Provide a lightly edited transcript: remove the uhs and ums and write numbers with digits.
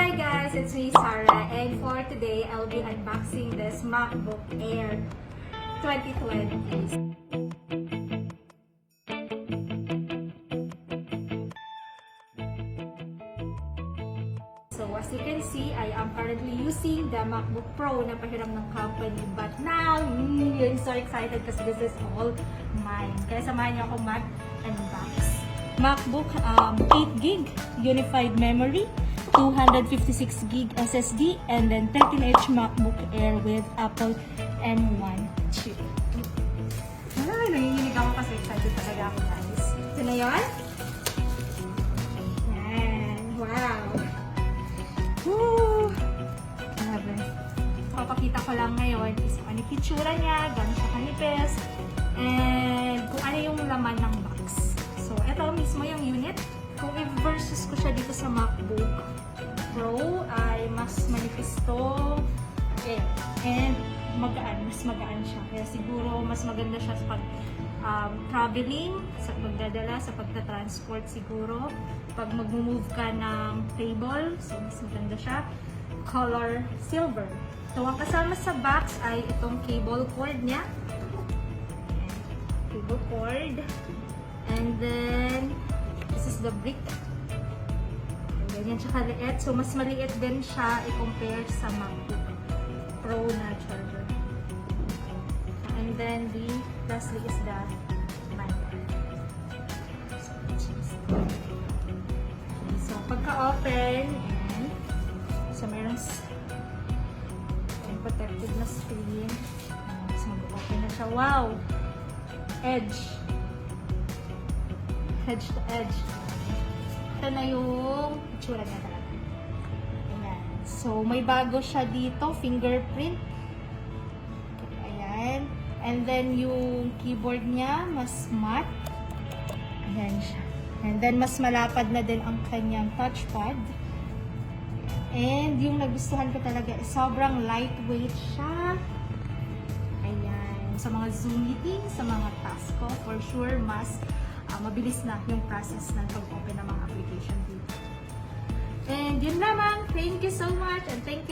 Hi guys, it's me Sarah, and for today I'll be unboxing this MacBook Air 2020. So as you can see, I am currently using the MacBook Pro na pahiram ng company, but now I'm so excited because this is all mine. Kaya samahan niyo ako mag-unbox. MacBook 8GB unified memory, 256 gig SSD, and then 13-inch MacBook Air with Apple M1 chip. Ay, nanginginig ako kasi excited talaga ako, guys. Ito na yun. Ayan. Wow. Woo! Grabe. Papakita ko lang ngayon is ano yung picture niya, gano'n siya kanipis, and kung ano yung laman ng box. So, ito mismo yung unit. Kung i-versus ko siya dito sa MacBook Pro, ay mas manipis to and magaan, mas magaan siya. Kaya siguro mas maganda siya sa pag traveling, sa pagdadala, sa pagta-transport siguro. Pag mag-move ka ng table, so mas maganda siya. Color silver. So, ang kasama sa box ay itong cable cord niya. Cable cord. And then, this is the brick. Ganyan siya kaliit. So, mas maliit din siya i-compare sa MacBook Pro na charger. And then, lastly is the manual. So, pagka-open, so, mayroong protected na screen. So, mag-open na siya. Wow! Edge to edge. Ito na yung itsura niya talaga. Ayan. So, may bago siya dito, fingerprint. Ayan. And then, yung keyboard niya, mas matte. Ayan siya. And then, mas malapad na din ang kanyang touchpad. And, yung nagustuhan ko talaga, sobrang lightweight siya. Ayan. Sa mga Zoom meeting, sa mga task ko, for sure, mas mabilis na yung process ng pag-open ng mga application dito. And yun lamang. Thank you so much and thank